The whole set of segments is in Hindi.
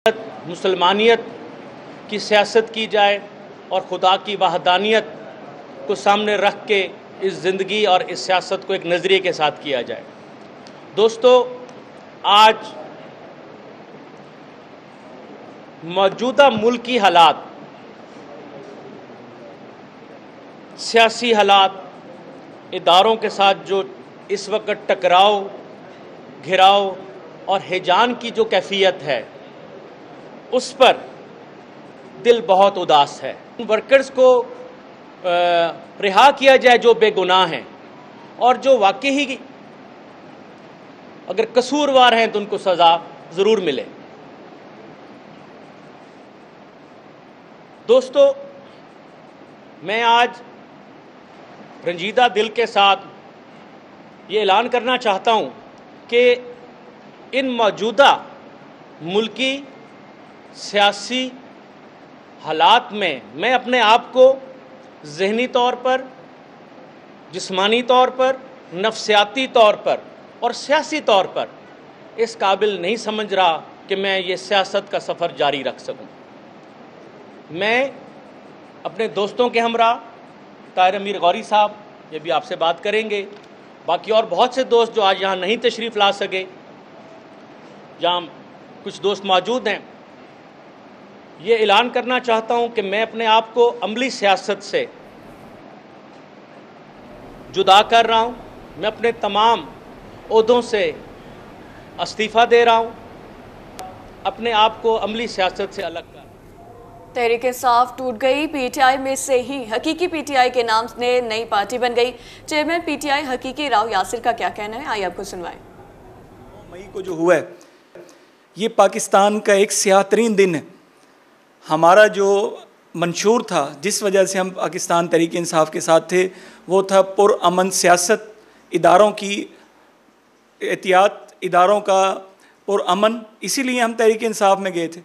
मुसलमानियत की सियासत की जाए और खुदा की वहदानियत को सामने रख के इस ज़िंदगी और इस सियासत को एक नज़रिए के साथ किया जाए। दोस्तों, आज मौजूदा मुल्की हालात, सियासी हालात, इदारों के साथ जो इस वक्त टकराव, घिराव और हिजान की जो कैफियत है, उस पर दिल बहुत उदास है। वर्कर्स को रिहा किया जाए जो बेगुनाह हैं, और जो वाकई ही अगर कसूरवार हैं तो उनको सज़ा ज़रूर मिले। दोस्तों, मैं आज रंजीदा दिल के साथ ये ऐलान करना चाहता हूँ कि इन मौजूदा मुल्की सियासी हालात में मैं अपने आप को ज़हनी तौर पर, जिस्मानी तौर पर, नफ्सियाती तौर पर और सियासी तौर पर इस काबिल नहीं समझ रहा कि मैं ये सियासत का सफ़र जारी रख सकूं। मैं अपने दोस्तों के हमरा ताहिर अमीर गौरी साहब, ये भी आपसे बात करेंगे, बाकी और बहुत से दोस्त जो आज यहाँ नहीं तशरीफ़ ला सके, जहाँ कुछ दोस्त मौजूद हैं, ये ऐलान करना चाहता हूँ कि मैं अपने आप को अमली सियासत से जुदा कर रहा हूँ। मैं अपने तमाम ओहदों से इस्तीफ़ा दे रहा हूँ, अपने आप को अमली सियासत से अलग कर। तहरीक इंसाफ टूट गई। पीटीआई में से ही हकीकी पीटीआई के नाम से नई पार्टी बन गई। चेयरमैन पीटीआई हकीकी राव यासिर का क्या कहना है, आइए आपको सुनवाएं। मई को जो हुआ है, ये पाकिस्तान का एक स्याह तरीन दिन है। हमारा जो मंशूर था, जिस वजह से हम पाकिस्तान तहरीक इंसाफ के साथ थे, वो था पुरअमन सियासत, इदारों की एहतियात, इदारों का पुरअमन। इसीलिए हम तहरीक इंसाफ में गए थे।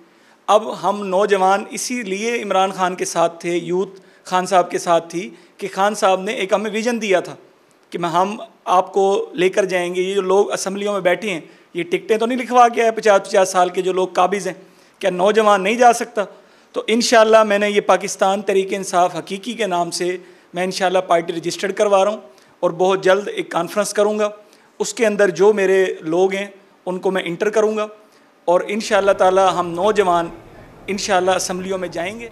अब हम नौजवान इसीलिए इमरान खान के साथ थे, यूथ खान साहब के साथ थी कि खान साहब ने एक हमें विज़न दिया था कि हम आपको लेकर जाएंगे। ये जो लोग असम्बलियों में बैठे हैं, ये टिकटें तो नहीं लिखवा के आए 50-50 साल के जो लोग काबिज़ हैं, क्या नौजवान नहीं जा सकता? तो इंशाअल्लाह मैंने ये पाकिस्तान तहरीक इंसाफ हकीकी के नाम से मैं इंशाअल्लाह पार्टी रजिस्टर्ड करवा रहा हूँ और बहुत जल्द एक कॉन्फ्रेंस करूँगा। उसके अंदर जो मेरे लोग हैं उनको मैं इंटर करूँगा और इंशाअल्लाह ताला हम नौजवान इंशाअल्लाह असम्बलियों में जाएंगे।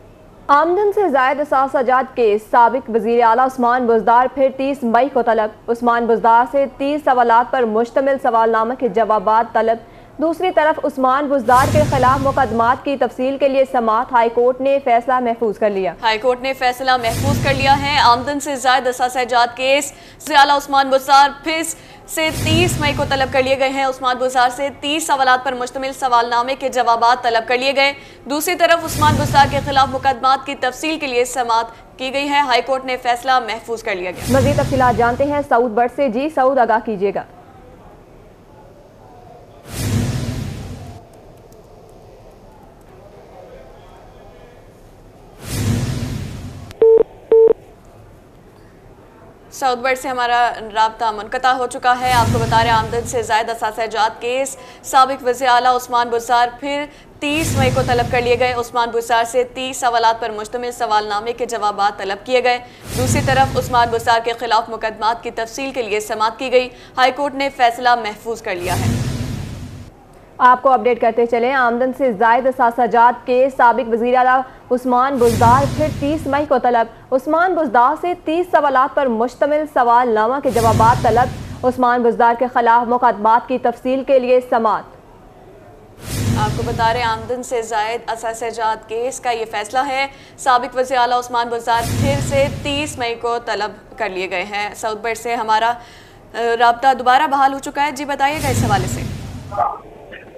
आमदन से ज़ायद असासजात के साबिक वज़ीर आला उस्मान बुज़दार फिर 30 मई को तलब। उस्मान बुज़दार से 30 सवालात पर मुश्तमिल सवालनामा के जवाबात तलब। दूसरी तरफ उस्मान बुज़दार के खिलाफ मुकदमात की तफसील के लिए समाअत हाई कोर्ट ने फैसला महफूज कर लिया। हाई कोर्ट ने फैसला महफूज कर लिया है। आमदन से ज़ायद असासजात केस वज़ीर आला उस्मान बुज़दार फिर से 30 मई को तलब कर लिए गए हैं। उस्मान बुज़दार से 30 सवालात पर मुश्तमिल सवालनामे के जवाबात तलब कर लिए गए। दूसरी तरफ उस्मान बुज़दार के खिलाफ मुकदमात की तफसील के लिए समाअत की गई है। हाई कोर्ट ने फैसला महफूज कर लिया गया। मज़ीद तफसीलात जानते हैं सऊद बट से। जी सऊद, आगाह कीजिएगा। साउथ बर्ड से हमारा राब्ता मुनक़ता हो चुका है। आपको बता रहे आमदन से ज़ायद असासजात केस साबिक वज़ीर आला उस्मान बुज़दार फिर 30 मई को तलब कर लिए गए। उस्मान बुज़दार से 30 सवालात पर मुश्तमिल सवालनामे के जवाबात तलब किए गए। दूसरी तरफ उस्मान बुज़दार के खिलाफ मुकदमात की तफसील के लिए समाअत की गई। हाई कोर्ट ने फैसला महफूज कर लिया है। आपको अपडेट करते चले। आमदन से ज़ायद असासजात के साबिक वज़ीर आला उस्मान बुज़दार फिर 30 मई को तलब। उस्मान बुज़दार से 30 सवालात पर मुश्तमिल सवालनामा के जवाबात तलब। उस्मान बुज़दार के खिलाफ मुकदमात की तफसील के लिए समाअत। आपको बता रहे आमदन से ज़ायद असासजात केस का ये फैसला है। साबिक वज़ीर आला उस्मान बुज़दार फिर से 30 मई को तलब कर लिए गए हैं। साउथ बर्ड से हमारा राब्ता दोबारा बहाल हो चुका है। जी बताइएगा इस हवाले से।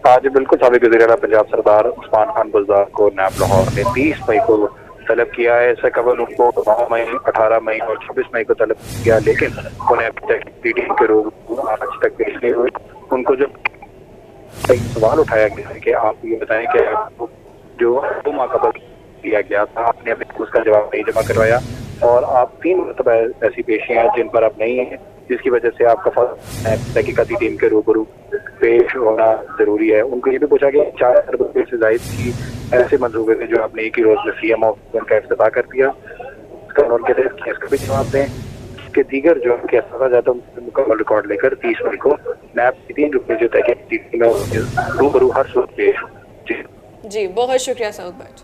हाँ जी बिल्कुल, साबिक वज़ीर आला पंजाब सरदार उस्मान खान बुज़दार को नैब लाहौर ने 30 मई को तलब किया है। इससे कबल उनको 9 मई, 18 मई और 26 मई को तलब किया, लेकिन उन्हें अभी तक पीटीआई के रोग आज तक पेश नहीं हुए। उनको जो एक सवाल उठाया गया है कि आप ये बताएं कि आपको जो 2 माह कबल किया गया था, आपने अभी उसका जवाब नहीं जमा करवाया और आप 3 मरतबा ऐसी पेशियां जिन पर आप नहीं जिसकी वजह से आपका तहकीकाती टीम के रूबरू पेश होना जरूरी है। उनको ये भी पूछा गया 4 अरब रुपये से जायद की ऐसे मंसूबे थे जो आपने एक ही रोज में CMO का इफ्तिताह कर दिया, उनके केस का भी जवाब दें कि दीगर जो केस जाता मुकम्मल रिकॉर्ड लेकर 30 मई को नैब की 3 रुपये जो तहकीकाती टीम में रूबरू हर सूरत पेश। जी बहुत शुक्रिया सऊद भट्ट।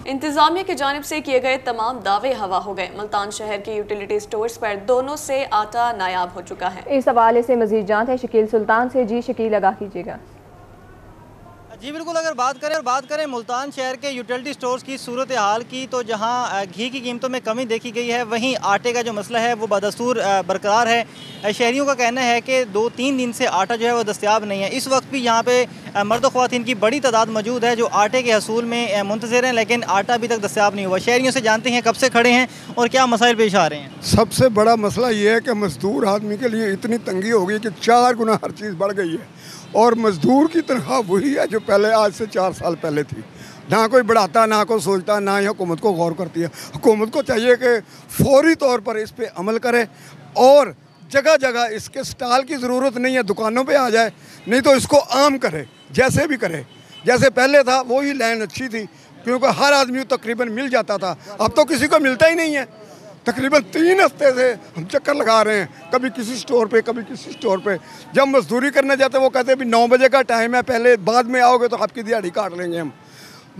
इंतजामिया की जानिब से किए गए तमाम दावे हवा हो गए। मुल्तान शहर के यूटिलिटी स्टोर्स पर दोनों से आटा नायाब हो चुका है। इस हवाले से मजीद जानते हैं शकील सुल्तान से। जी शकील, लगा कीजिएगा। जी बिल्कुल, अगर बात करें मुल्तान शहर के यूटिलिटी स्टोर्स की सूरत हाल की, तो जहां घी की कीमतों में कमी देखी गई है, वहीं आटे का जो मसला है वो बदस्तूर बरकरार है। शहरियों का कहना है कि 2-3 दिन से आटा जो है वो दस्तयाब नहीं है। इस वक्त भी यहाँ पे मर्द ख़वातीन की बड़ी तादाद मौजूद है जो आटे के हसूल में मुंतज़िर हैं, लेकिन आटा अभी तक दस्तयाब नहीं हुआ। शहरियों से जानते हैं कब से खड़े हैं और क्या मसाइल पेश आ रहे हैं। सबसे बड़ा मसला ये है कि मजदूर आदमी के लिए इतनी तंगी हो गई कि 4 गुना हर चीज़ बढ़ गई है, और मजदूर की तनख्वाह वही है जो पहले आज से 4 साल पहले थी। ना कोई बढ़ाता, ना कोई सोचता, ना ही हुकूमत को गौर करती है। हुकूमत को चाहिए कि फौरी तौर पर इस पर अमल करे, और जगह जगह इसके स्टॉल की ज़रूरत नहीं है, दुकानों पे आ जाए, नहीं तो इसको आम करे, जैसे भी करे। जैसे पहले था वही लाइन अच्छी थी, क्योंकि हर आदमी को तकरीबन मिल जाता था। अब तो किसी को मिलता ही नहीं है। तकरीबन 3 हफ्ते से हम चक्कर लगा रहे हैं, कभी किसी स्टोर पे, कभी किसी स्टोर पे। जब मजदूरी करने जाते हैं वो कहते हैं भी 9 बजे का टाइम है, पहले बाद में आओगे तो आपकी दिहाड़ी काट लेंगे हम।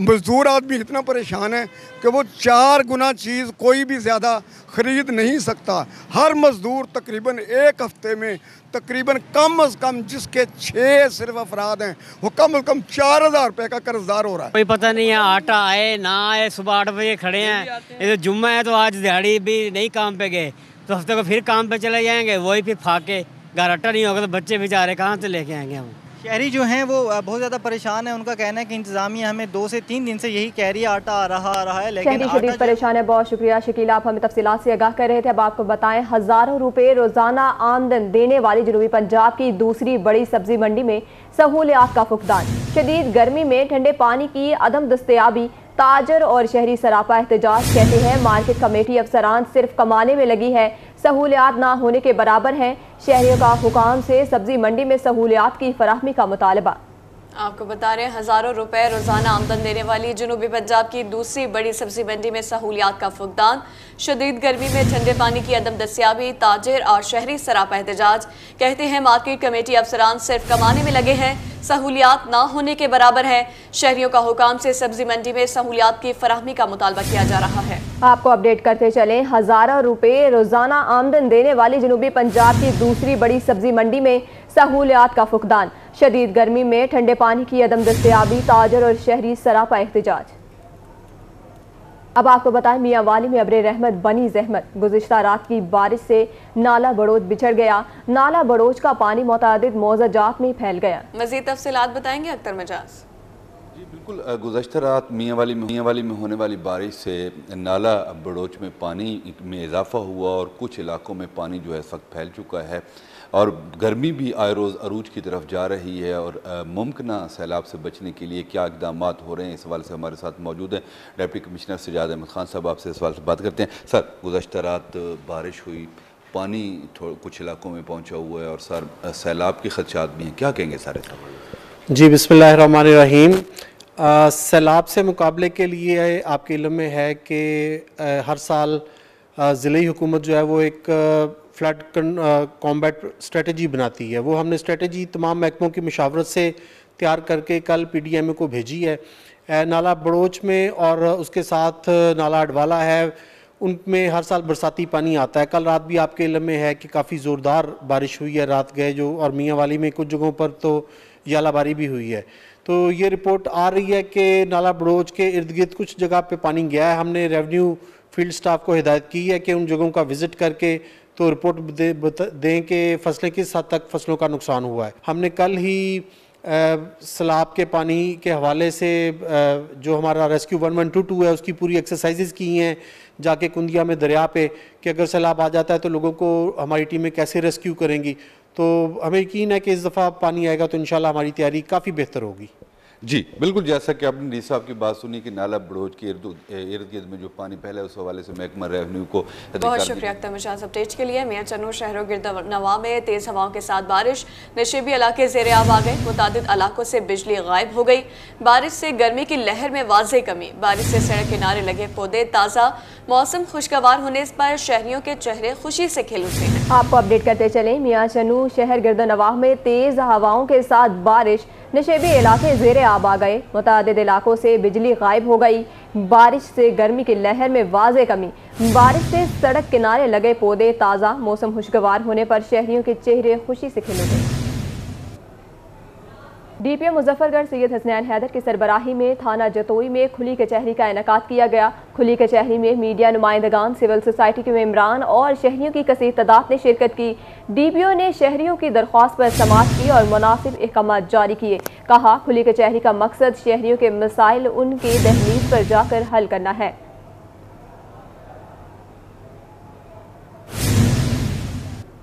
मजदूर आदमी इतना परेशान है कि वो 4 गुना चीज़ कोई भी ज़्यादा ख़रीद नहीं सकता। हर मजदूर तकरीबन 1 हफ्ते में तकरीबन कम अज़ कम जिसके 6 सिर्फ अफराद हैं वो कम अज़ कम 4000 रुपये का कर्जदार हो रहा है। कोई पता नहीं है, आटा आए ना आए। सुबह 8 बजे खड़े हैं, ये तो जुम्मा है तो आज दिहाड़ी भी नहीं काम पे गए, तो हफ्ते को फिर काम पे चले जाएंगे, वही फिर फाके घर आटा नहीं होगा तो बच्चे बेचारे कहाँ से लेके आएंगे हम। शहरी जो हैं वो बहुत ज़्यादा परेशान है। उनका कहना है कि इंतजामिया हमें 2 से 3 दिन से यही कह रही है आटा आ रहा है, लेकिन शहरी परेशान है। बहुत शुक्रिया शकील, आप हमें तफसीलात से आगाह कर रहे थे। अब आपको बताएं, हज़ारों रुपए रोजाना आमदन देने वाली जनूबी पंजाब की दूसरी बड़ी सब्जी मंडी में सहूलियात का फुकदान। शदीद गर्मी में ठंडे पानी की अदम दस्तयाबी, ताजर और शहरी सरापा एहतजाज। कहते हैं मार्केट कमेटी अफसरान सिर्फ कमाने में लगी है, सहूलियात ना होने के बराबर हैं। शहरियों का हुकाम से सब्जी मंडी में सहूलियात की फराहमी का मुतालबा। आपको बता रहे हैं हज़ारों रुपए रोजाना आमदन देने वाली जनूबी पंजाब की दूसरी बड़ी सब्जी मंडी में सहूलियात का फुकदान। शदीद गर्मी में ठंडे पानी की अदम दस्तियाबी, ताजिर और शहरी सरापा एहतजाज। कहते हैं मार्केट कमेटी अफसरान सिर्फ कमाने में लगे हैं, सहूलियात ना होने के बराबर है। शहरियों का हुकाम से सब्जी मंडी में सहूलियात की फराहमी का मुतालबा किया जा रहा है। आपको अपडेट करते चलें, हज़ारों रुपए रोजाना आमदन देने वाली जनूबी पंजाब की दूसरी बड़ी सब्जी मंडी में सहूलियात का फुकदान। शदीद गर्मी में ठंडे पानी की अदम दस्तयाबी, ताजर और शहरी सरापा एहतजाज। अब आपको बताएं, मियाँ वाली में अब्रे रहमत बनी जहमत। गुज़िश्ता रात की बारिश से नाला बड़ोच बिछड़ गया। नाला बड़ोच का पानी मुतादिद मौज़ाजात में फैल गया। मज़ीद तफसीलात बताएंगे अख्तर मजाज। जी बिल्कुल, गुज़श्ता रात मियाँ वाली में होने वाली बारिश से नाला बड़ोच में पानी में इजाफ़ा हुआ और कुछ इलाकों में पानी जो है इस वक्त फैल चुका है, और गर्मी भी आए रोज़ अरूज की तरफ जा रही है। और मुमकिन सैलाब से बचने के लिए क्या इक़दाम हो रहे हैं, इस हवाले से हमारे साथ मौजूद हैं डिप्टी कमिश्नर सजाद अहमद खान साहब। आपसे इस सवाल से बात करते हैं। सर, गुज़श्ता रात बारिश हुई, पानी कुछ इलाकों में पहुँचा हुआ है और सर सैलाब के खदशात भी हैं, क्या कहेंगे सारे साहब? जी बिस्मिल्लाहिर्रहमानिर्रहीम। सैलाब से मुकाबले के लिए आपके इल्म में है कि हर साल ज़िले हुकूमत जो है वो एक फ्लड कॉम्बैट स्ट्रेटजी बनाती है। वो हमने स्ट्रेटजी तमाम महकमों की मुशावरत से तैयार करके कल PDMA को भेजी है। नाला बड़ोच में और उसके साथ नाला अडवाला है, उनमें हर साल बरसाती पानी आता है। कल रात भी आपके इल्म में है कि काफ़ी ज़ोरदार बारिश हुई है रात गए जो, और मियाँ वाली में कुछ जगहों पर तो यालाबारी भी हुई है। तो ये रिपोर्ट आ रही है कि नाला बड़ोच के इर्द गिर्द कुछ जगह पे पानी गया है। हमने रेवेन्यू फील्ड स्टाफ को हिदायत की है कि उन जगहों का विज़िट करके तो रिपोर्ट दें कि फसलें किस हद तक फसलों का नुकसान हुआ है। हमने कल ही सैलाब के पानी के हवाले से जो हमारा रेस्क्यू 1122 है उसकी पूरी एक्सरसाइजेज की हैं जाके कुंदिया में दरिया पे, कि अगर सैलाब आ जाता है तो लोगों को हमारी टीमें कैसे रेस्क्यू करेंगी। तो हमें यकीन है कि इस दफ़ा पानी आएगा तो इंशाल्लाह हमारी तैयारी काफ़ी बेहतर होगी। जी बिल्कुल, जैसा कि आपने डी साहब की बात सुनी कि नाला बड़ोच के इर्द गिर्द में जो पानी फैला है उस हवाले से महकमा रेवेन्यू को बहुत शुक्रिया अख्तर मिजाज अपडेट के लिए। मियां चन्नू शहरों गिरद नवा में तेज़ हवाओं के साथ बारिश, नशेबी इलाके ज़ेरे आब आ गए, मुतादिद इलाकों से बिजली गायब हो गई। बारिश से गर्मी की लहर में वाज़े कमी, बारिश से सड़क किनारे लगे पौधे ताज़ा, मौसम खुशगवार होने पर शहरियों के चेहरे खुशी से खिल उठे हैं। आपको अपडेट करते चले, मियां चन्नू शहर गिरद नवाह में तेज़ हवाओं के साथ बारिश, नशेबी इलाके ज़ेरे आब आ गए, मुतादिद इलाकों से बिजली गायब हो गई। बारिश से गर्मी की लहर में वाज़े कमी, बारिश से सड़क किनारे लगे पौधे ताज़ा, मौसम खुशगवार होने पर शहरियों के चेहरे खुशी से खिल उठे। DPO मुजफ्फरगढ़ सैयद हसनैन हैदर की सरबराही में थाना जतोई में खुली कचहरी का इनेकाद किया गया। खुली कचहरी में मीडिया नुमाइंदगान, सिविल सोसाइटी के मेंबरान और शहरियों की कसीर तादाद ने शिरकत की। DPO ने शहरियों की दरख्वास्त पर समाअत की और मुनासिब अहकाम जारी किए। कहा, खुली कचहरी का मकसद शहरियों के मसाइल उनके दहलीज पर जाकर हल करना है।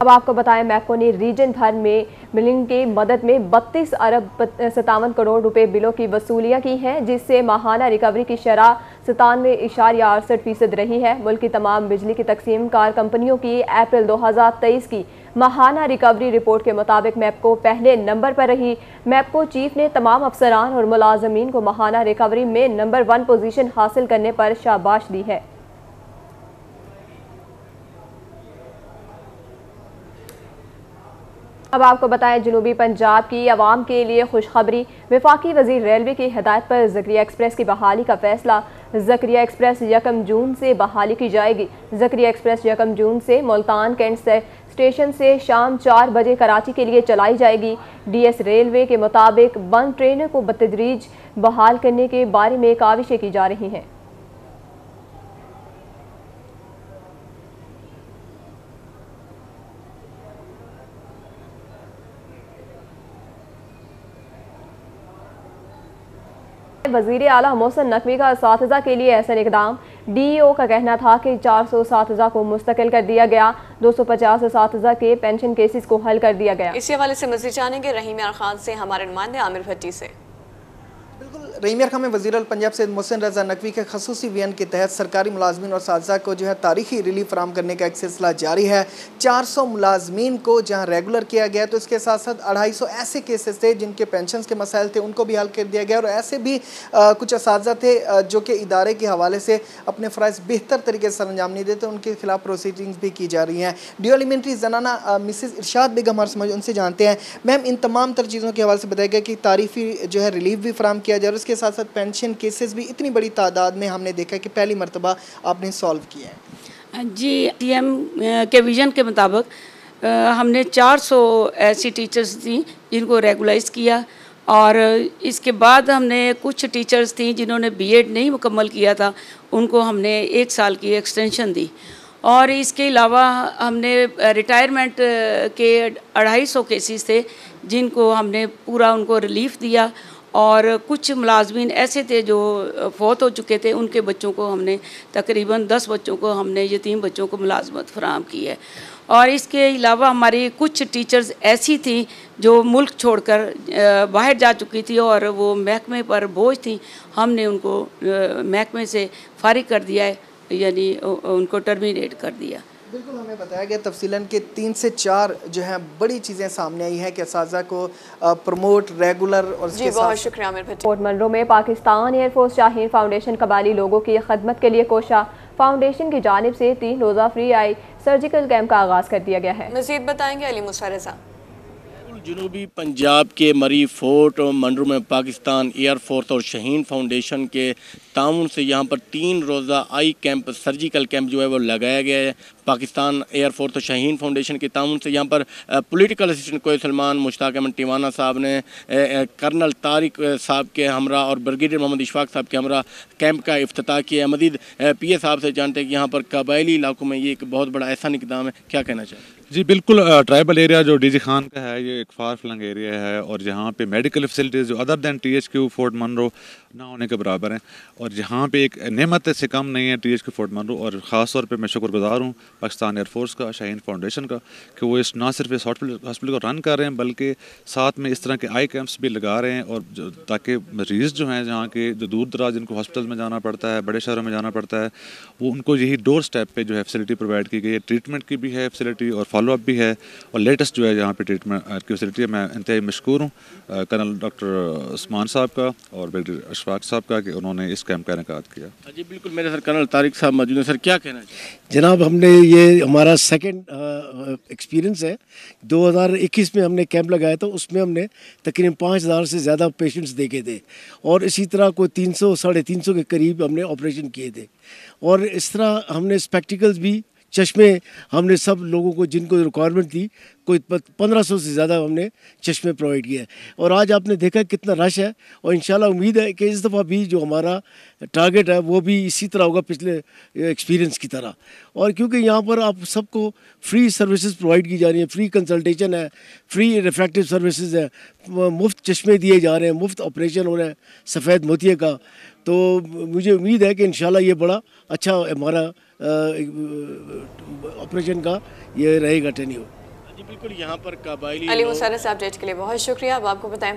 अब आपको बताएं, मैको ने रीजन भर में बिलिंग की मदद में 32 अरब 57 करोड़ रुपए बिलों की वसूलियाँ की हैं, जिससे माहाना रिकवरी की शरह 97.68% रही है। मुल्क की तमाम बिजली की तकसीम कार कंपनियों की अप्रैल 2023 की माहाना रिकवरी रिपोर्ट के मुताबिक मैपको पहले नंबर पर रही। मैपको चीफ ने तमाम अफसरान और मुलाजमीन को माहाना रिकवरी में नंबर 1 पोजीशन हासिल करने पर शाबाश दी है। अब आपको बताएं, जनूबी पंजाब की आवाम के लिए खुशखबरी, वफाकी वजीर रेलवे की हिदायत पर ज़करिया एक्सप्रेस की बहाली का फैसला। ज़करिया एक्सप्रेस 1 जून से बहाली की जाएगी। ज़करिया एक्सप्रेस 1 जून से मुल्तान कैंट स्टेशन से शाम 4 बजे कराची के लिए चलाई जाएगी। DS रेलवे के मुताबिक बंद ट्रेनों को बतदरीज बहाल करने के बारे में काविशें की जा रही हैं। वज़ीर आला मोहसिन नकवी का असातिज़ा के लिए एहसन इक़दाम। DEO का कहना था कि 400 असातिज़ा को मुस्तकिल कर दिया गया, 250 असातिज़ा के पेंशन केसेस को हल कर दिया गया। इसी हवाले से मज़ीद जानेंगे रहीम यार खान से हमारे नुमाइंदे आमिर भट्टी से। बिल्कुल, रहीम यार खान में वज़ीर पंजाब सैयद मोहसिन रज़ा नकवी के खसूसी वीएन के तहत सरकारी मुलाजमीन और साथीज़ा को जो है तारीखी रिलीफ फराम करने का एक सिलसिला जारी है। 400 मुलाजमीन को जहाँ रेगुलर किया गया, तो इसके साथ साथ 250 ऐसे केसेस थे जिनके पेंशन के मसाइल थे, उनको भी हल कर दिया गया। और ऐसे भी कुछ असातिज़ा थे जो कि इदारे के हवाले से अपने फ़राइज़ बेहतर तरीके से सर अंजाम नहीं देते, उनके खिलाफ प्रोसीडिंग्स भी की जा रही हैं। DO एलिमेंट्री जनाना मिसेस इरशाद बेगम हमारे समझ, उनसे जानते हैं। मैम, इन तमाम तर चीज़ों के हवाले से बताया गया कि तारीफ़ी जो है रिलीफ भी फराम किया जा रहा है, उसके साथ साथ पेंशन केसेस भी इतनी बड़ी तादाद में हमने देखा कि पहली मरतबा आपने सॉल्व किया है। जी, TM के विज़न के मुताबिक हमने 400 ऐसी टीचर्स थी जिनको रेगुलाइज किया, और इसके बाद हमने कुछ टीचर्स थी जिन्होंने BEd नहीं मुकम्मल किया था, उनको हमने 1 साल की एक्सटेंशन दी। और इसके अलावा हमने रिटायरमेंट के 250 केसेस थे जिनको हमने पूरा उनको रिलीफ दिया। और कुछ मुलाजमीन ऐसे थे जो फौत हो चुके थे, उनके बच्चों को हमने तकरीबन 10 बच्चों को हमने यतीम बच्चों को मुलाजमत फराहम की है। और इसके अलावा हमारी कुछ टीचर्स ऐसी थी जो मुल्क छोड़कर बाहर जा चुकी थी और वो महकमे पर बोझ थी, हमने उनको महकमे से फारिग कर दिया है, यानी उनको टर्मिनेट कर दिया। बिल्कुल, हमें बताया गया तफसीलन के 3 से 4 जो है बड़ी चीज़ें सामने आई हैं कि असातिज़ा को प्रमोट रेगुलर और जी बहुत शुक्रिया आमिर भट्टी। पोर्ट मनरो में पाकिस्तान एयरफोर्स शाहीन फाउंडेशन कबाली लोगों की खदमत के लिए कोशा फाउंडेशन की जानिब से 3 रोज़ा फ्री आई सर्जिकल कैंप का आगाज़ कर दिया गया है। मज़ीद बताएंगे अली मुसा रज़ा। जनूबी पंजाब के मरी फोर्ट और मंडरू में पाकिस्तान एयरफोर्स और शाहीन फाउंडेशन के ताउन से यहाँ पर 3 रोज़ा आई कैंप सर्जिकल कैंप जो है वो लगाया गया है। पाकिस्तान एयरफोर्स और शाहीन फाउंडेशन के ताउन से यहाँ पर पॉलिटिकल असिस्टेंट कोई सलमान, मुश्ताक अहमद टिवाना साहब ने कर्नल तारिक साहब के हमरा और ब्रिगेडियर मोहम्मद इशफाक साहब के हमरा कैंप का इफ्तिताह किया है। मज़ीद PA साहब से जानते हैं कि यहाँ पर कबायली इलाकों में ये एक बहुत बड़ा एहसान इक़दाम है, क्या कहना चाहिए? जी बिल्कुल, ट्राइबल एरिया जो डीजी खान का है ये एक फार फ्लंग एरिया है और यहाँ पे मेडिकल फैसिलिटीज़ जो other than THQ Fort Munro ना होने के बराबर हैं और यहाँ पे एक नेमत से कम नहीं है THQ फोर्ट मनरो। और ख़ास तौर पे मैं शुक्रगुजार हूँ पाकिस्तान एयरफोर्स का, शाहीन फाउंडेशन का, कि वो इस ना सिर्फ इस हॉस्पिटल को रन कर रहे हैं बल्कि साथ में इस तरह के आई कैंप्स भी लगा रहे हैं और ताकि मरीज़ जो हैं जहाँ के जो दूर दराज जिनको हॉस्पिटल में जाना पड़ता है, बड़े शहरों में जाना पड़ता है, वो उनको यही डोर स्टेप पे जो है फैसिलिटी प्रोवाइड की गई है। ट्रीटमेंट की भी है फैसिलिटी और फॉलो अप भी है और लेटेस्ट जो है यहाँ पे ट्रीटमेंट की फैसिलिटी है। मैं इंतहाई मशकूर हूँ कर्नल डॉक्टर उस्मान साहब का और ब्रिगेडियर अशफाक साहब का कि उन्होंने इस कैंप का इनेकाद किया। जी बिल्कुल, मेरे सर कर्नल तारिक साहब मौजूद हैं। सर क्या कहना चाहिए? जनाब, हमने ये हमारा सेकंड एक्सपीरियंस है। 2021 में हमने कैंप लगाया था, उसमें हमने तकरीबन 5000 से ज़्यादा पेशेंट्स देखे थे और इसी तरह कोई 300 साढ़े 300 के करीब हमने ऑपरेशन किए थे और इस तरह हमने स्पेक्टिकल्स भी, चश्मे हमने सब लोगों को जिनको रिक्वायरमेंट थी, कोई 1500 से ज़्यादा हमने चश्मे प्रोवाइड किए और आज आपने देखा कितना रश है और इंशाल्लाह उम्मीद है कि इस दफ़ा भी जो हमारा टारगेट है वो भी इसी तरह होगा पिछले एक्सपीरियंस की तरह। और क्योंकि यहाँ पर आप सबको फ्री सर्विसेज प्रोवाइड की जा रही हैं, फ्री कंसल्टेशन है, फ्री रिफ्रैक्टिव सर्विसेज है, मुफ्त चश्मे दिए जा रहे हैं, मुफ्त ऑपरेशन हो रहा है सफ़ेद मोतिये का। तो मुझे उम्मीद है कि इंशाल्लाह ये बड़ा अच्छा हमारा ऑपरेशन का ये रहेगा टेन्योर। जी बिल्कुल, यहाँ पर काबाइली अली मुसर्रफ साहब अपडेट के लिए बहुत शुक्रिया। अब आपको बताएं